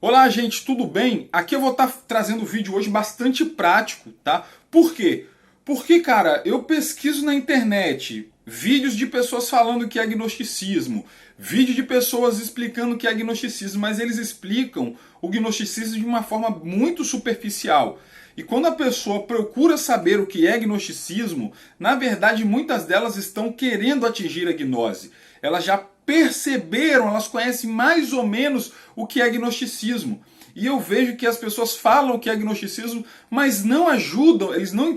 Olá, gente, tudo bem? Aqui eu vou estar trazendo um vídeo hoje bastante prático, tá? Por quê? Porque, cara, eu pesquiso na internet vídeos de pessoas falando que é gnosticismo, vídeo de pessoas explicando que é gnosticismo, mas eles explicam o gnosticismo de uma forma muito superficial. E quando a pessoa procura saber o que é gnosticismo, na verdade muitas delas estão querendo atingir a gnose. Elas já perceberam, elas conhecem mais ou menos o que é gnosticismo. E eu vejo que as pessoas falam que é gnosticismo, mas não ajudam, eles não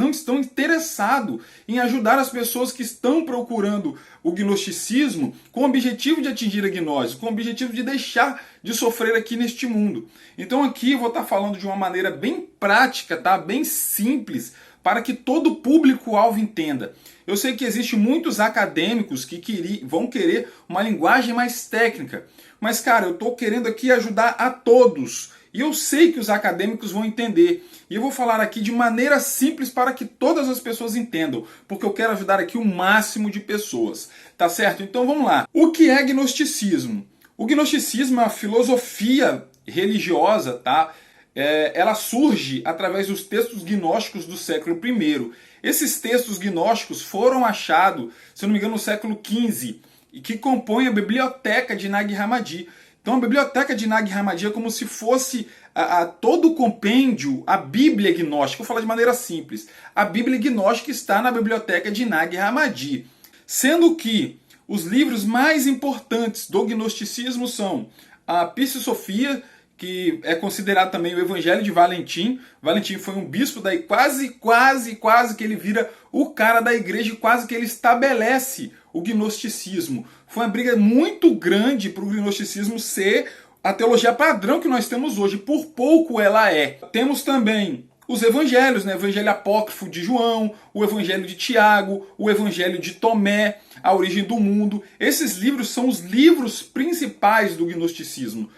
estão interessados em ajudar as pessoas que estão procurando o gnosticismo com o objetivo de atingir a gnose, com o objetivo de deixar de sofrer aqui neste mundo. Então aqui eu vou estar falando de uma maneira bem prática, tá? Bem simples, para que todo público-alvo entenda. Eu sei que existem muitos acadêmicos que vão querer uma linguagem mais técnica. Mas, cara, eu estou querendo aqui ajudar a todos. E eu sei que os acadêmicos vão entender. E eu vou falar aqui de maneira simples para que todas as pessoas entendam. Porque eu quero ajudar aqui o máximo de pessoas. Tá certo? Então vamos lá. O que é gnosticismo? O gnosticismo é uma filosofia religiosa, tá? Ela surge através dos textos gnósticos do século I. Esses textos gnósticos foram achados, se não me engano, no século XV, e que compõem a biblioteca de Nag Hammadi. Então a biblioteca de Nag Hammadi é como se fosse todo o compêndio, a Bíblia gnóstica. Vou falar de maneira simples. A Bíblia gnóstica está na biblioteca de Nag Hammadi. Sendo que os livros mais importantes do gnosticismo são a Psi-Sofia, que é considerado também o Evangelho de Valentim. Valentim foi um bispo, daí quase que ele vira o cara da igreja, quase que ele estabelece o gnosticismo. Foi uma briga muito grande para o gnosticismo ser a teologia padrão que nós temos hoje. Por pouco ela é. Temos também os evangelhos, né? O evangelho apócrifo de João, o evangelho de Tiago, o evangelho de Tomé, a origem do mundo. Esses livros são os livros principais do gnosticismo.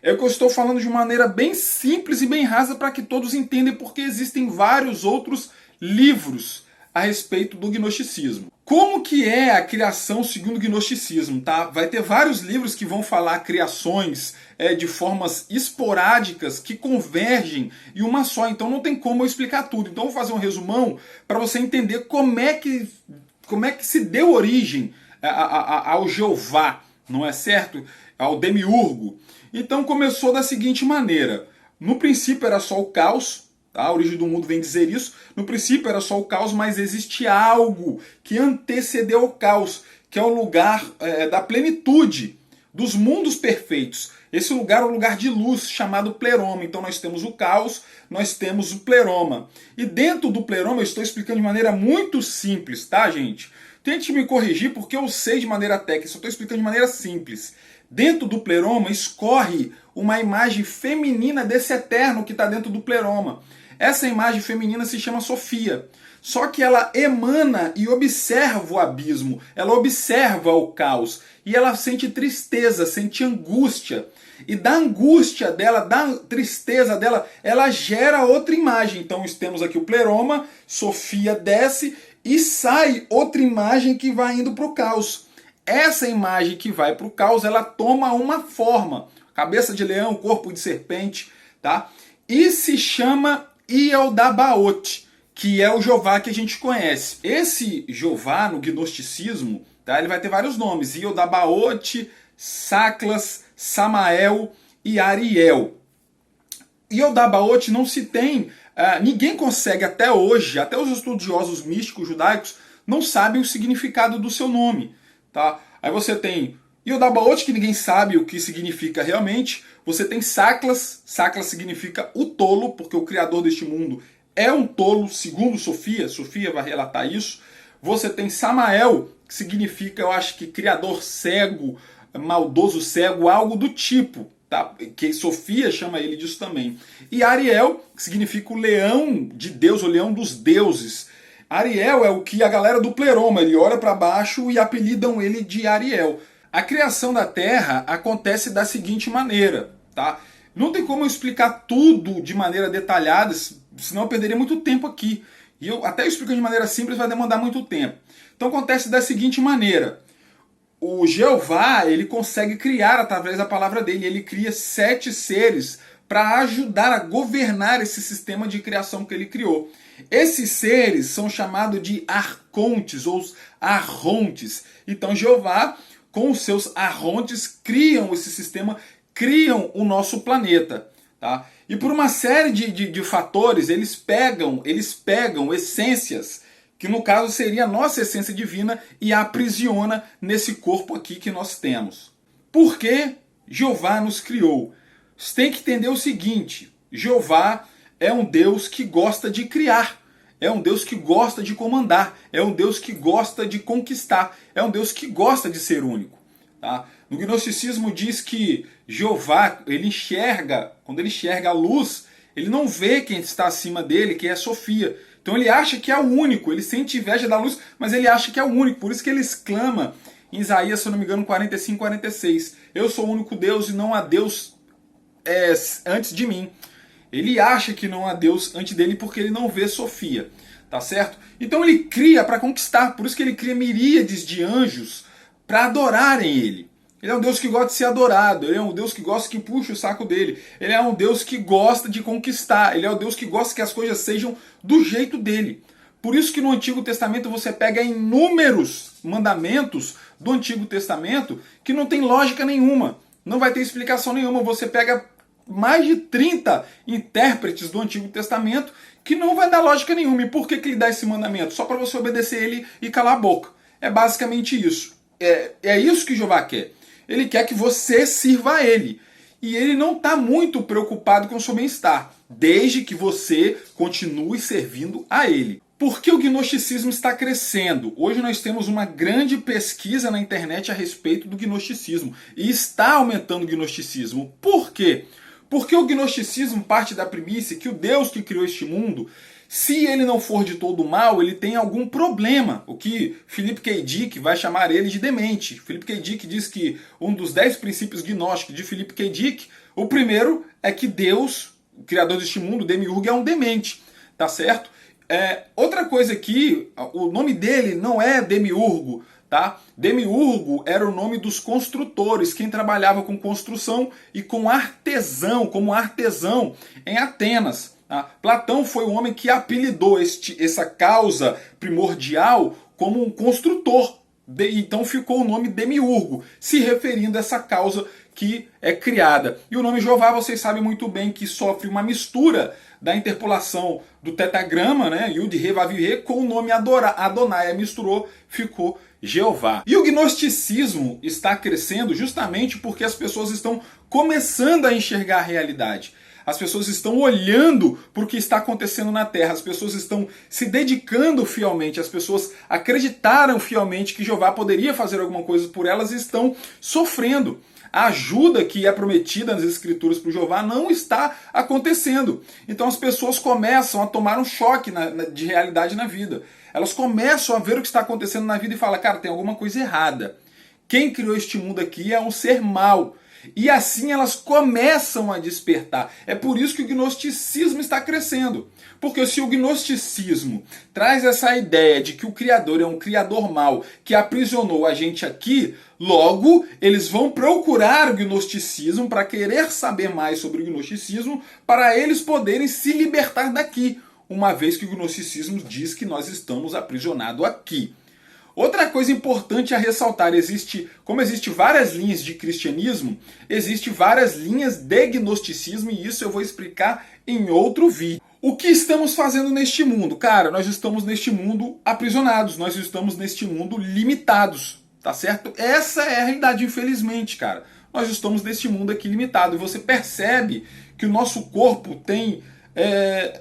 É o que eu estou falando de maneira bem simples e bem rasa para que todos entendam, porque existem vários outros livros a respeito do gnosticismo. Como que é a criação segundo o gnosticismo? Tá? Vai ter vários livros que vão falar criações de formas esporádicas que convergem em uma só, então não tem como eu explicar tudo. Então eu vou fazer um resumão para você entender como é que se deu origem ao Jeová, não é certo? Ao demiurgo. Então começou da seguinte maneira. No princípio era só o caos, tá? A origem do mundo vem dizer isso. No princípio era só o caos, mas existe algo que antecedeu o caos, que é o lugar da plenitude, dos mundos perfeitos. Esse lugar é um lugar de luz, chamado pleroma. Então nós temos o caos, nós temos o pleroma. E dentro do pleroma eu estou explicando de maneira muito simples, tá, gente? Tente me corrigir porque eu sei de maneira técnica, só estou explicando de maneira simples. Dentro do pleroma escorre uma imagem feminina desse eterno que está dentro do pleroma. Essa imagem feminina se chama Sofia. Só que ela emana e observa o abismo, ela observa o caos. E ela sente tristeza, sente angústia. E da angústia dela, da tristeza dela, ela gera outra imagem. Então temos aqui o pleroma, Sofia desce e sai outra imagem que vai indo para o caos. Essa imagem que vai para o caos, ela toma uma forma. Cabeça de leão, corpo de serpente, tá? E se chama Iyeldabaoth, que é o Jeová que a gente conhece. Esse Jeová, no gnosticismo, tá? Ele vai ter vários nomes. Iyeldabaoth, Saclas, Samael e Ariel. Iyeldabaoth não se tem... ninguém consegue até hoje, até os estudiosos místicos judaicos, não sabem o significado do seu nome. Tá? Aí você tem Iyeldabaoth, que ninguém sabe o que significa realmente. Você tem Saclas, Saclas significa o tolo, porque o criador deste mundo é um tolo, segundo Sofia. Sofia vai relatar isso. Você tem Samael, que significa, eu acho que criador cego, maldoso cego, algo do tipo. Tá? Que Sofia chama ele disso também. E Ariel, que significa o leão de Deus, o leão dos deuses. Ariel é o que a galera do pleroma, ele olha para baixo e apelidam ele de Ariel. A criação da Terra acontece da seguinte maneira, tá? Não tem como eu explicar tudo de maneira detalhada, senão eu perderia muito tempo aqui. E até explicando de maneira simples vai demandar muito tempo. Então acontece da seguinte maneira. o Jeová, ele consegue criar através da palavra dele. Ele cria 7 seres para ajudar a governar esse sistema de criação que ele criou. Esses seres são chamados de arcontes ou arrontes. Então Jeová, com os seus arrontes, criam esse sistema, criam o nosso planeta. Tá? E por uma série de fatores, eles pegam essências, que no caso seria a nossa essência divina, e a aprisiona nesse corpo aqui que nós temos. Por que Jeová nos criou? Você tem que entender o seguinte: Jeová é um Deus que gosta de criar, é um Deus que gosta de comandar, é um Deus que gosta de conquistar, é um Deus que gosta de ser único. Tá? No gnosticismo diz que Jeová, ele enxerga, quando ele enxerga a luz, ele não vê quem está acima dele, que é Sofia. Então ele acha que é o único, ele sente inveja da luz, mas ele acha que é o único. Por isso que ele exclama em Isaías, se eu não me engano, 45, 46. Eu sou o único Deus e não há Deus antes de mim. Ele acha que não há Deus antes dele porque ele não vê Sofia. Tá certo? Então ele cria para conquistar. Por isso que ele cria miríades de anjos para adorarem ele. Ele é um Deus que gosta de ser adorado. Ele é um Deus que gosta que puxa o saco dele. Ele é um Deus que gosta de conquistar. Ele é um Deus que gosta que as coisas sejam do jeito dele. Por isso que no Antigo Testamento você pega inúmeros mandamentos do Antigo Testamento que não tem lógica nenhuma. Não vai ter explicação nenhuma. Você pega mais de 30 intérpretes do Antigo Testamento que não vai dar lógica nenhuma. E por que ele dá esse mandamento? Só para você obedecer ele e calar a boca. É basicamente isso. É isso que Jeová quer. Ele quer que você sirva a ele. E ele não está muito preocupado com o seu bem-estar, desde que você continue servindo a ele. Por que o gnosticismo está crescendo? Hoje nós temos uma grande pesquisa na internet a respeito do gnosticismo. E está aumentando o gnosticismo. Por quê? Porque o gnosticismo parte da premissa que o Deus que criou este mundo, se ele não for de todo mal, ele tem algum problema. O que Philip K. Dick vai chamar ele de demente. Philip K. Dick diz que um dos 10 princípios gnósticos de Philip K. Dick, o primeiro é que Deus, o criador deste mundo, Demiurgo, é um demente. Tá certo? Outra coisa aqui, o nome dele não é Demiurgo. Tá? Demiurgo era o nome dos construtores, quem trabalhava com construção e com artesão, como artesão em Atenas. Tá? Platão foi o homem que apelidou essa causa primordial como um construtor. Então ficou o nome Demiurgo, se referindo a essa causa que é criada. E o nome Jeová, vocês sabem muito bem que sofre uma mistura da interpolação do tetagrama, né, Yud, Re, Vav, Re, com o nome Adonai. Misturou, ficou Jeová. E o gnosticismo está crescendo justamente porque as pessoas estão começando a enxergar a realidade. As pessoas estão olhando para o que está acontecendo na Terra. As pessoas estão se dedicando fielmente. As pessoas acreditaram fielmente que Jeová poderia fazer alguma coisa por elas e estão sofrendo. A ajuda que é prometida nas Escrituras para o Jeová não está acontecendo. Então as pessoas começam a tomar um choque de realidade na vida. Elas começam a ver o que está acontecendo na vida e falam, cara, tem alguma coisa errada. Quem criou este mundo aqui é um ser mau. E assim elas começam a despertar. É por isso que o gnosticismo está crescendo. Porque se o gnosticismo traz essa ideia de que o Criador é um Criador mau que aprisionou a gente aqui, logo eles vão procurar o gnosticismo para querer saber mais sobre o gnosticismo para eles poderem se libertar daqui, uma vez que o gnosticismo diz que nós estamos aprisionados aqui. Outra coisa importante a ressaltar, como existe várias linhas de cristianismo, existe várias linhas de gnosticismo e isso eu vou explicar em outro vídeo. O que estamos fazendo neste mundo? Cara, nós estamos neste mundo aprisionados, nós estamos neste mundo limitados, tá certo? Essa é a realidade, infelizmente, cara. Nós estamos neste mundo aqui limitado e você percebe que o nosso corpo tem...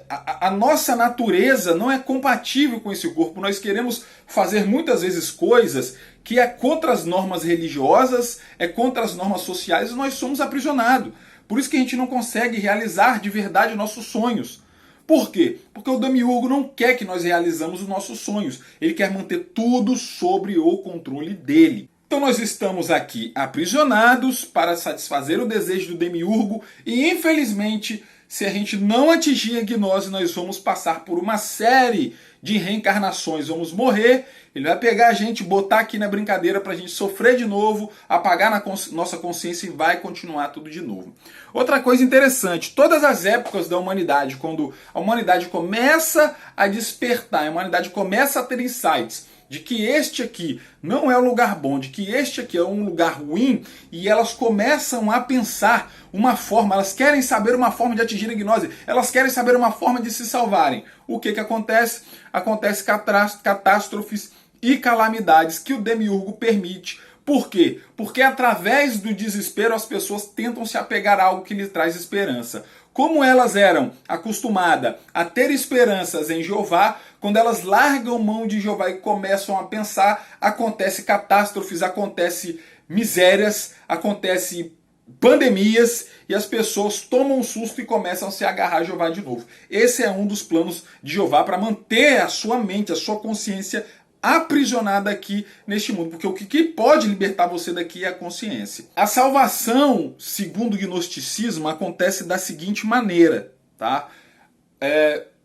a nossa natureza não é compatível com esse corpo. Nós queremos fazer muitas vezes coisas que é contra as normas religiosas, é contra as normas sociais e nós somos aprisionados. Por isso que a gente não consegue realizar de verdade nossos sonhos. Por quê? Porque o Demiurgo não quer que nós realizamos os nossos sonhos. Ele quer manter tudo sobre o controle dele. Então nós estamos aqui aprisionados para satisfazer o desejo do Demiurgo e infelizmente se a gente não atingir a gnose, nós vamos passar por uma série de reencarnações, vamos morrer, ele vai pegar a gente, botar aqui na brincadeira pra gente sofrer de novo, apagar na nossa consciência e vai continuar tudo de novo. Outra coisa interessante, todas as épocas da humanidade, quando a humanidade começa a despertar, a humanidade começa a ter insights de que este aqui não é um lugar bom, de que este aqui é um lugar ruim, e elas começam a pensar uma forma, elas querem saber uma forma de atingir a gnose, elas querem saber uma forma de se salvarem. O que acontece? Acontece catástrofes e calamidades que o demiurgo permite. Por quê? Porque através do desespero as pessoas tentam se apegar a algo que lhes traz esperança. Como elas eram acostumadas a ter esperanças em Jeová, quando elas largam mão de Jeová e começam a pensar, acontece catástrofes, acontece misérias, acontece pandemias e as pessoas tomam um susto e começam a se agarrar a Jeová de novo. Esse é um dos planos de Jeová para manter a sua mente, a sua consciência aprisionada aqui neste mundo, porque o que pode libertar você daqui é a consciência. A salvação, segundo o gnosticismo, acontece da seguinte maneira, tá?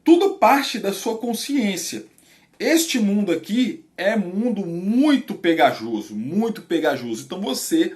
Tudo parte da sua consciência. Este mundo aqui é um mundo muito pegajoso, muito pegajoso. Então você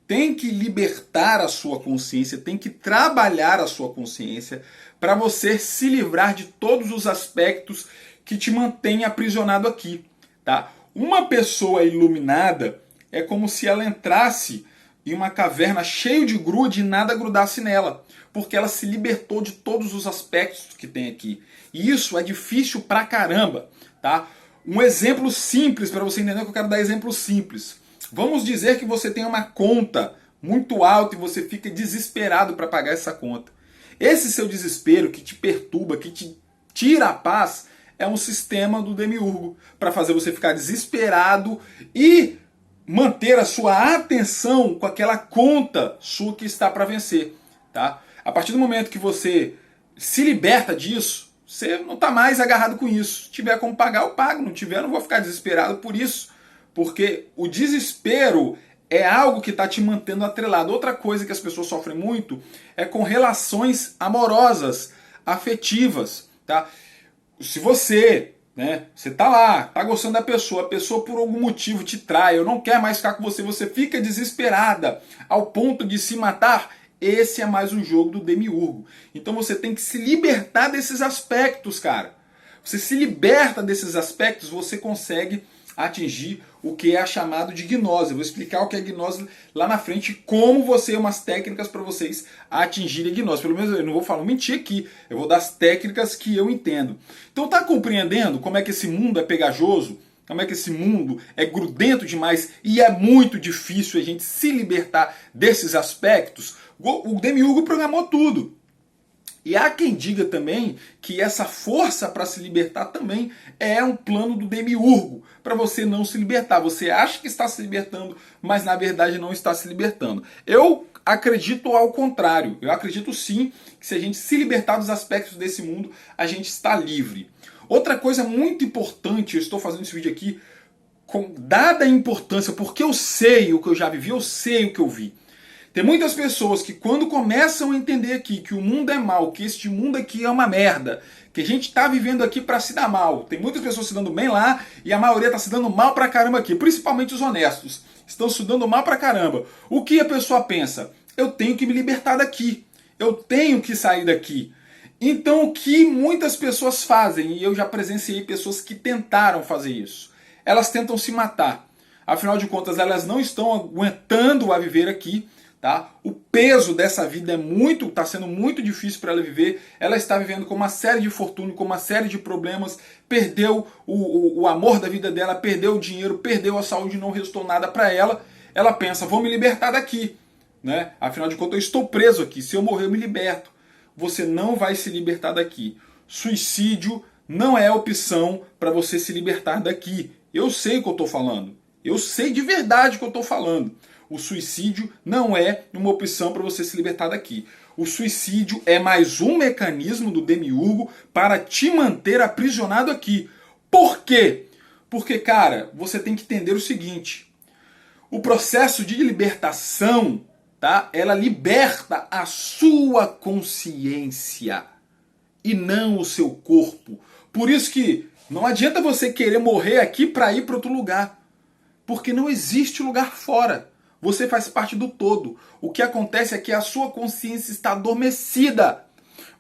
tem que libertar a sua consciência, tem que trabalhar a sua consciência para você se livrar de todos os aspectos que te mantêm aprisionado aqui. Tá? Uma pessoa iluminada é como se ela entrasse em uma caverna cheia de grude e nada grudasse nela, porque ela se libertou de todos os aspectos que tem aqui. E isso é difícil pra caramba. Tá? Um exemplo simples, para você entender que eu quero dar exemplo simples. Vamos dizer que você tem uma conta muito alta e você fica desesperado para pagar essa conta. Esse seu desespero que te perturba, que te tira a paz, é um sistema do demiurgo para fazer você ficar desesperado e manter a sua atenção com aquela conta sua que está para vencer. Tá? A partir do momento que você se liberta disso, você não está mais agarrado com isso. Se tiver como pagar, eu pago. Não tiver, eu não vou ficar desesperado por isso. Porque o desespero é algo que está te mantendo atrelado. Outra coisa que as pessoas sofrem muito é com relações amorosas, afetivas. Tá? Se você, você tá lá, tá gostando da pessoa, a pessoa por algum motivo te trai, eu não quero mais ficar com você, você fica desesperada ao ponto de se matar, esse é mais um jogo do demiurgo. Então você tem que se libertar desses aspectos, cara. Você se liberta desses aspectos, você consegue atingir o que é chamado de gnose. Eu vou explicar o que é gnose lá na frente, como você, umas técnicas para vocês atingirem a gnose. Pelo menos eu não vou mentir aqui, eu vou dar as técnicas que eu entendo. Então tá compreendendo como é que esse mundo é pegajoso? Como é que esse mundo é grudento demais e é muito difícil a gente se libertar desses aspectos? O demiurgo programou tudo. E há quem diga também que essa força para se libertar também é um plano do demiurgo, para você não se libertar. Você acha que está se libertando, mas na verdade não está se libertando. Eu acredito ao contrário. Eu acredito sim que se a gente se libertar dos aspectos desse mundo, a gente está livre. Outra coisa muito importante, eu estou fazendo esse vídeo aqui com dada a importância, porque eu sei o que eu já vivi, eu sei o que eu vi. Tem muitas pessoas que quando começam a entender aqui que o mundo é mal, que este mundo aqui é uma merda, que a gente está vivendo aqui para se dar mal. Tem muitas pessoas se dando bem lá e a maioria está se dando mal pra caramba aqui, principalmente os honestos. Estão se dando mal pra caramba. O que a pessoa pensa? Eu tenho que me libertar daqui. Eu tenho que sair daqui. Então o que muitas pessoas fazem, e eu já presenciei pessoas que tentaram fazer isso, elas tentam se matar. Afinal de contas, elas não estão aguentando a viver aqui. Tá? O peso dessa vida está sendo muito difícil para ela viver. Ela está vivendo com uma série de infortúnios, com uma série de problemas. Perdeu o amor da vida dela, perdeu o dinheiro, perdeu a saúde, não restou nada para ela. Ela pensa, vou me libertar daqui. Né? Afinal de contas, eu estou preso aqui. Se eu morrer, eu me liberto. Você não vai se libertar daqui. Suicídio não é opção para você se libertar daqui. Eu sei o que eu estou falando. Eu sei de verdade o que eu estou falando. O suicídio não é uma opção para você se libertar daqui. O suicídio é mais um mecanismo do demiurgo para te manter aprisionado aqui. Por quê? Porque, cara, você tem que entender o seguinte. O processo de libertação tá? Ela liberta a sua consciência e não o seu corpo. Por isso que não adianta você querer morrer aqui para ir para outro lugar, porque não existe lugar fora. Você faz parte do todo. O que acontece é que a sua consciência está adormecida.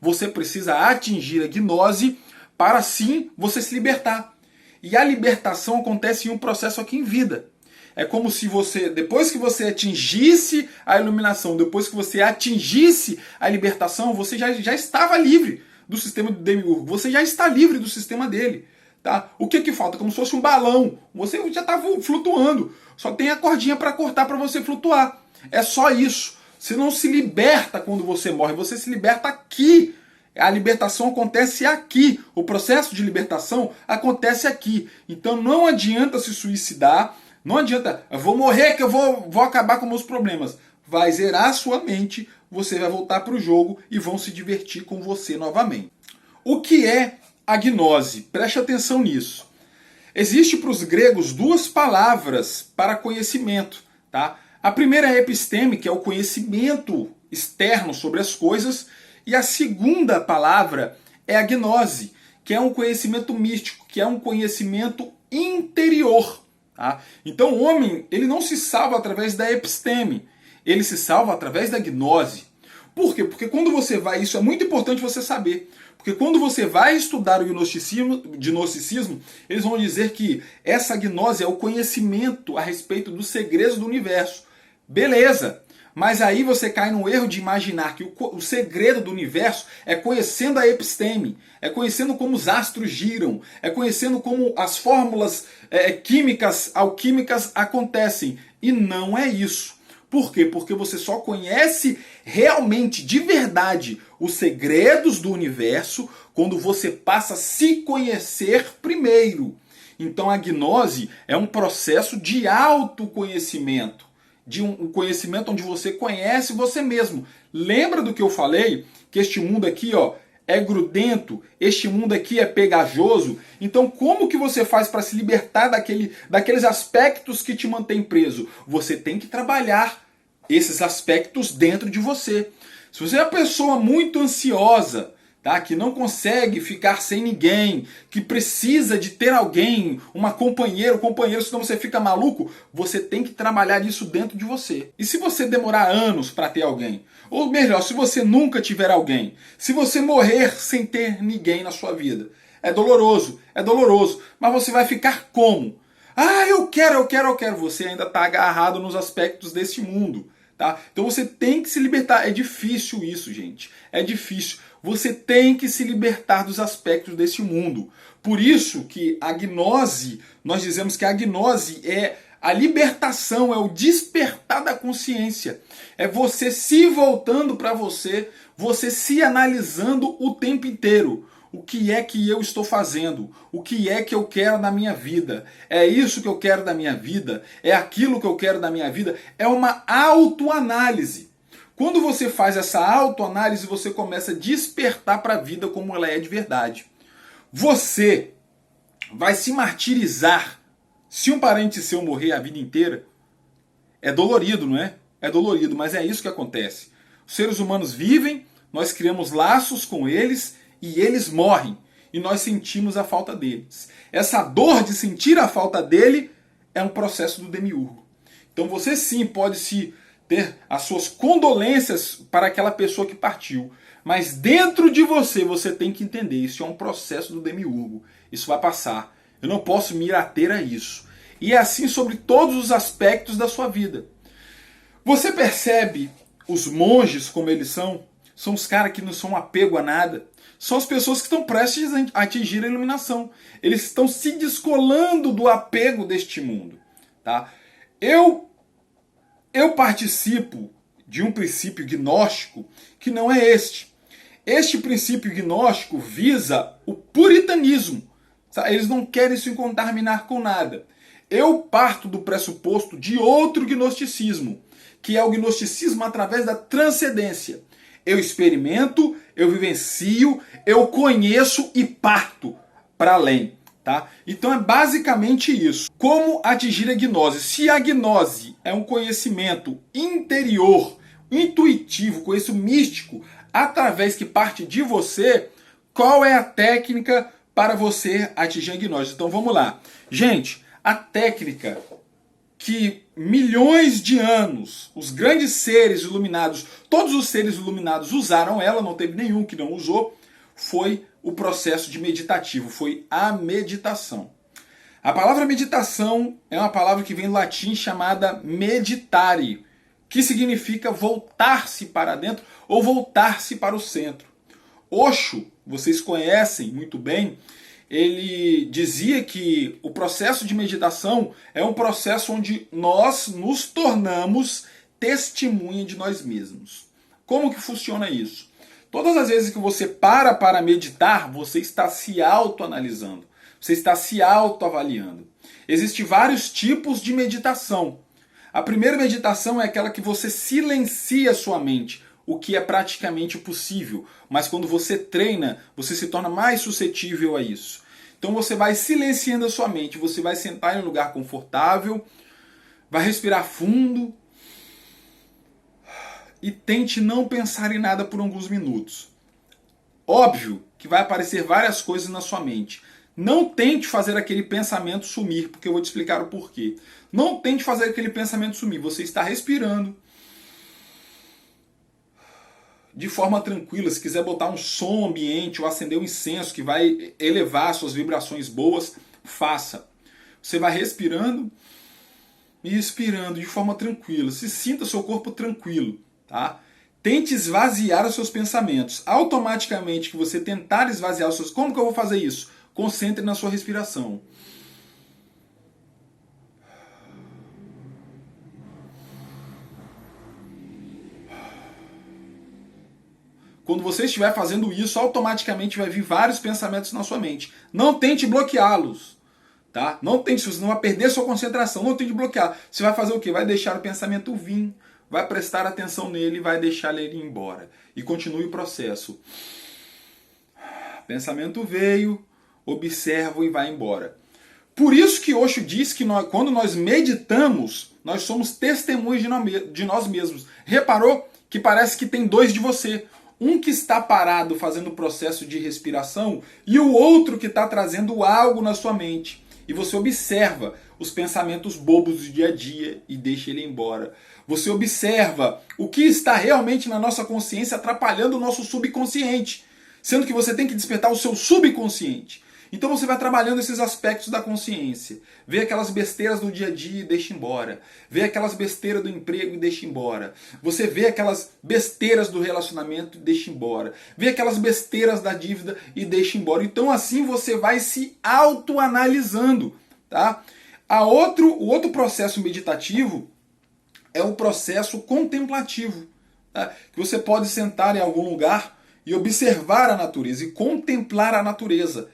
Você precisa atingir a gnose para assim você se libertar. E a libertação acontece em um processo aqui em vida. É como se você, depois que você atingisse a iluminação, depois que você atingisse a libertação, você já estava livre do sistema do demiurgo. Você já está livre do sistema dele. Tá? O que falta? Como se fosse um balão. Você já está flutuando. Só tem a cordinha para cortar para você flutuar. É só isso. Você não se liberta quando você morre. Você se liberta aqui. A libertação acontece aqui. O processo de libertação acontece aqui. Então não adianta se suicidar. Não adianta, eu vou morrer que eu vou acabar com meus problemas. Vai zerar a sua mente, você vai voltar para o jogo e vão se divertir com você novamente. O que é a gnose? Preste atenção nisso. Existe para os gregos duas palavras para conhecimento. Tá? A primeira é episteme, que é o conhecimento externo sobre as coisas. E a segunda palavra é a gnose, que é um conhecimento místico, que é um conhecimento interior. Tá? Então o homem ele não se salva através da episteme, ele se salva através da gnose. Por quê? Porque quando você vai, isso é muito importante você saber, porque quando você vai estudar o gnosticismo, eles vão dizer que essa gnose é o conhecimento a respeito dos segredos do universo. Beleza! Mas aí você cai no erro de imaginar que o segredo do universo é conhecendo a episteme, é conhecendo como os astros giram, é conhecendo como as fórmulas químicas, alquímicas acontecem. E não é isso. Por quê? Porque você só conhece realmente, de verdade, os segredos do universo quando você passa a se conhecer primeiro. Então a gnose é um processo de autoconhecimento. De um conhecimento onde você conhece você mesmo. Lembra do que eu falei? Que este mundo aqui é grudento, este mundo aqui é pegajoso. Então como que você faz para se libertar daqueles aspectos que te mantêm preso? Você tem que trabalhar esses aspectos dentro de você. Se você é uma pessoa muito ansiosa, tá? Que não consegue ficar sem ninguém, que precisa de ter alguém, uma companheira, senão você fica maluco, você tem que trabalhar isso dentro de você. E se você demorar anos para ter alguém? Ou melhor, se você nunca tiver alguém, se você morrer sem ter ninguém na sua vida, é doloroso, mas você vai ficar como? Ah, eu quero. Você ainda está agarrado nos aspectos deste mundo. Tá? Então você tem que se libertar. É difícil isso, gente. É difícil. Você tem que se libertar dos aspectos desse mundo. Por isso que a gnose, nós dizemos que a gnose é a libertação, é o despertar da consciência. É você se voltando para você, você se analisando o tempo inteiro. O que é que eu estou fazendo? O que é que eu quero na minha vida? É isso que eu quero da minha vida? É aquilo que eu quero da minha vida? É uma autoanálise. Quando você faz essa autoanálise, você começa a despertar para a vida como ela é de verdade. Você vai se martirizar se um parente seu morrer a vida inteira? É dolorido, não é? É dolorido, mas é isso que acontece. Os seres humanos vivem, nós criamos laços com eles e eles morrem. E nós sentimos a falta deles. Essa dor de sentir a falta dele é um processo do demiurgo. Então você sim pode ter as suas condolências para aquela pessoa que partiu. Mas dentro de você, você tem que entender, isso é um processo do demiurgo. Isso vai passar. Eu não posso me ater a isso. E é assim sobre todos os aspectos da sua vida. Você percebe os monges como eles são? São os caras que não são apego a nada. São as pessoas que estão prestes a atingir a iluminação. Eles estão se descolando do apego deste mundo. Tá? Eu participo de um princípio gnóstico que não é este. Este princípio gnóstico visa o puritanismo. Tá? Eles não querem se contaminar com nada. Eu parto do pressuposto de outro gnosticismo, que é o gnosticismo através da transcendência. Eu experimento, eu vivencio, eu conheço e parto para além. Tá? Então é basicamente isso. Como atingir a gnose? Se a gnose é um conhecimento interior, intuitivo, com esse místico, através que parte de você, qual é a técnica para você atingir a gnose. Então vamos lá. Gente, a técnica que milhões de anos os grandes seres iluminados, todos os seres iluminados usaram ela, não teve nenhum que não usou, foi o processo de meditativo, foi a meditação. A palavra meditação é uma palavra que vem do latim chamada meditare, que significa voltar-se para dentro ou voltar-se para o centro. Osho, vocês conhecem muito bem, ele dizia que o processo de meditação é um processo onde nós nos tornamos testemunha de nós mesmos. Como que funciona isso? Todas as vezes que você para meditar, você está se autoanalisando, você está se autoavaliando. Existem vários tipos de meditação. A primeira meditação é aquela que você silencia a sua mente, o que é praticamente possível, mas quando você treina, você se torna mais suscetível a isso. Então você vai silenciando a sua mente, você vai sentar em um lugar confortável, vai respirar fundo e tente não pensar em nada por alguns minutos. Óbvio que vai aparecer várias coisas na sua mente. Não tente fazer aquele pensamento sumir, porque eu vou te explicar o porquê. Não tente fazer aquele pensamento sumir, você está respirando de forma tranquila. Se quiser botar um som ambiente ou acender um incenso que vai elevar suas vibrações boas, faça. Você vai respirando e expirando de forma tranquila. Se sinta seu corpo tranquilo, tá? Tente esvaziar os seus pensamentos. Automaticamente que você tentar esvaziar os seus... Como que eu vou fazer isso? Concentre na sua respiração. Quando você estiver fazendo isso, automaticamente vai vir vários pensamentos na sua mente. Não tente bloqueá-los, tá? Não tente, você não vai perder sua concentração, não tente bloquear. Você vai fazer o quê? Vai deixar o pensamento vir, vai prestar atenção nele e vai deixar ele ir embora. E continue o processo. Pensamento veio, observo e vai embora. Por isso que Osho diz que quando nós meditamos, nós somos testemunhas de nós mesmos. Reparou que parece que tem dois de você. Um que está parado fazendo o processo de respiração e o outro que está trazendo algo na sua mente. E você observa os pensamentos bobos do dia a dia e deixa ele embora. Você observa o que está realmente na nossa consciência atrapalhando o nosso subconsciente. Sendo que você tem que despertar o seu subconsciente. Então você vai trabalhando esses aspectos da consciência. Vê aquelas besteiras do dia a dia e deixa embora. Vê aquelas besteiras do emprego e deixa embora. Você vê aquelas besteiras do relacionamento e deixa embora. Vê aquelas besteiras da dívida e deixa embora. Então assim você vai se autoanalisando. Tá? O outro processo meditativo é o processo contemplativo. Tá? Que você pode sentar em algum lugar e observar a natureza e contemplar a natureza.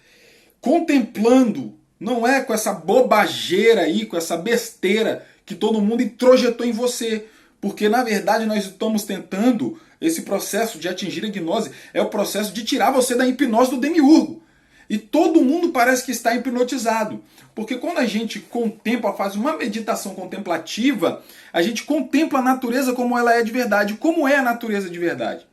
Contemplando, não é com essa bobageira aí, com essa besteira que todo mundo introjetou em você. Porque na verdade nós estamos tentando, esse processo de atingir a gnose é o processo de tirar você da hipnose do demiurgo. E todo mundo parece que está hipnotizado. Porque quando a gente contempla, faz uma meditação contemplativa, a gente contempla a natureza como ela é de verdade. Como é a natureza de verdade?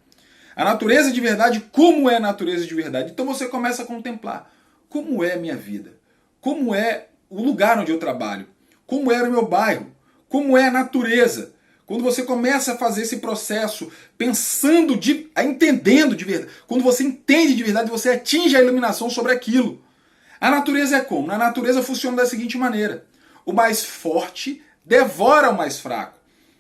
A natureza de verdade, como é a natureza de verdade? Então você começa a contemplar. Como é a minha vida? Como é o lugar onde eu trabalho? Como era o meu bairro? Como é a natureza? Quando você começa a fazer esse processo, pensando, entendendo de verdade, quando você entende de verdade, você atinge a iluminação sobre aquilo. A natureza é como? A natureza funciona da seguinte maneira. O mais forte devora o mais fraco,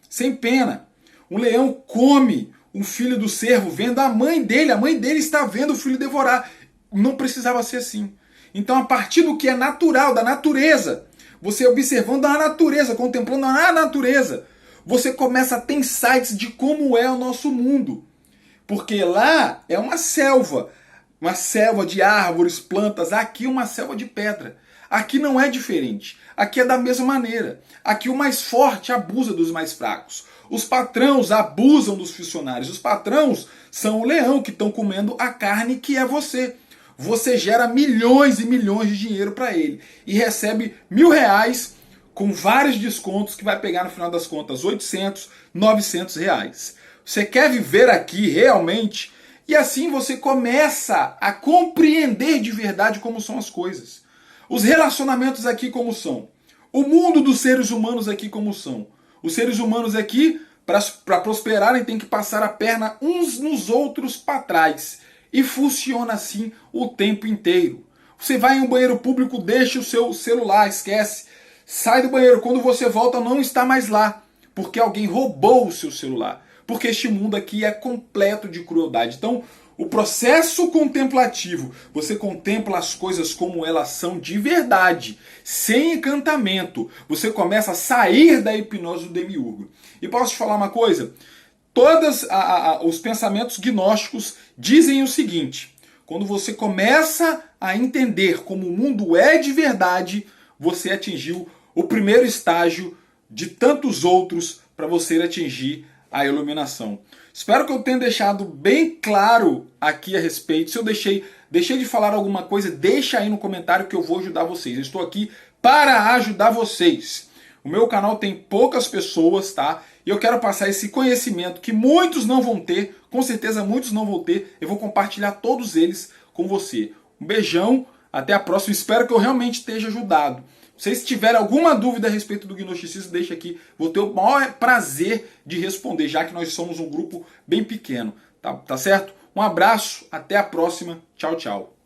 sem pena. Um leão come um filho do cervo vendo a mãe dele está vendo o filho devorar. Não precisava ser assim. Então, a partir do que é natural, da natureza, você observando a natureza, contemplando a natureza, você começa a ter insights de como é o nosso mundo. Porque lá é uma selva de árvores, plantas, aqui uma selva de pedra. Aqui não é diferente. Aqui é da mesma maneira. Aqui o mais forte abusa dos mais fracos. Os patrões abusam dos funcionários. Os patrões são o leão que estão comendo a carne que é você. Você gera milhões e milhões de dinheiro para ele e recebe R$1.000 com vários descontos que vai pegar no final das contas 800, R$900. Você quer viver aqui realmente? E assim você começa a compreender de verdade como são as coisas. Os relacionamentos aqui como são. O mundo dos seres humanos aqui como são. Os seres humanos aqui, para prosperarem, têm que passar a perna uns nos outros para trás. E funciona assim o tempo inteiro. Você vai em um banheiro público, deixa o seu celular, esquece. Sai do banheiro, quando você volta não está mais lá. Porque alguém roubou o seu celular. Porque este mundo aqui é completo de crueldade. Então, o processo contemplativo, você contempla as coisas como elas são de verdade, sem encantamento. Você começa a sair da hipnose do demiurgo. E posso te falar uma coisa? Todos os pensamentos gnósticos dizem o seguinte: quando você começa a entender como o mundo é de verdade, você atingiu o primeiro estágio de tantos outros para você atingir a iluminação. Espero que eu tenha deixado bem claro aqui a respeito. Se eu deixei de falar alguma coisa, deixa aí no comentário que eu vou ajudar vocês. Eu estou aqui para ajudar vocês. O meu canal tem poucas pessoas, tá? E eu quero passar esse conhecimento que muitos não vão ter, com certeza muitos não vão ter. Eu vou compartilhar todos eles com você. Um beijão, até a próxima. Espero que eu realmente esteja ajudado. Se vocês tiverem alguma dúvida a respeito do gnosticismo, deixa aqui. Vou ter o maior prazer de responder, já que nós somos um grupo bem pequeno. Tá certo? Um abraço, até a próxima. Tchau, tchau.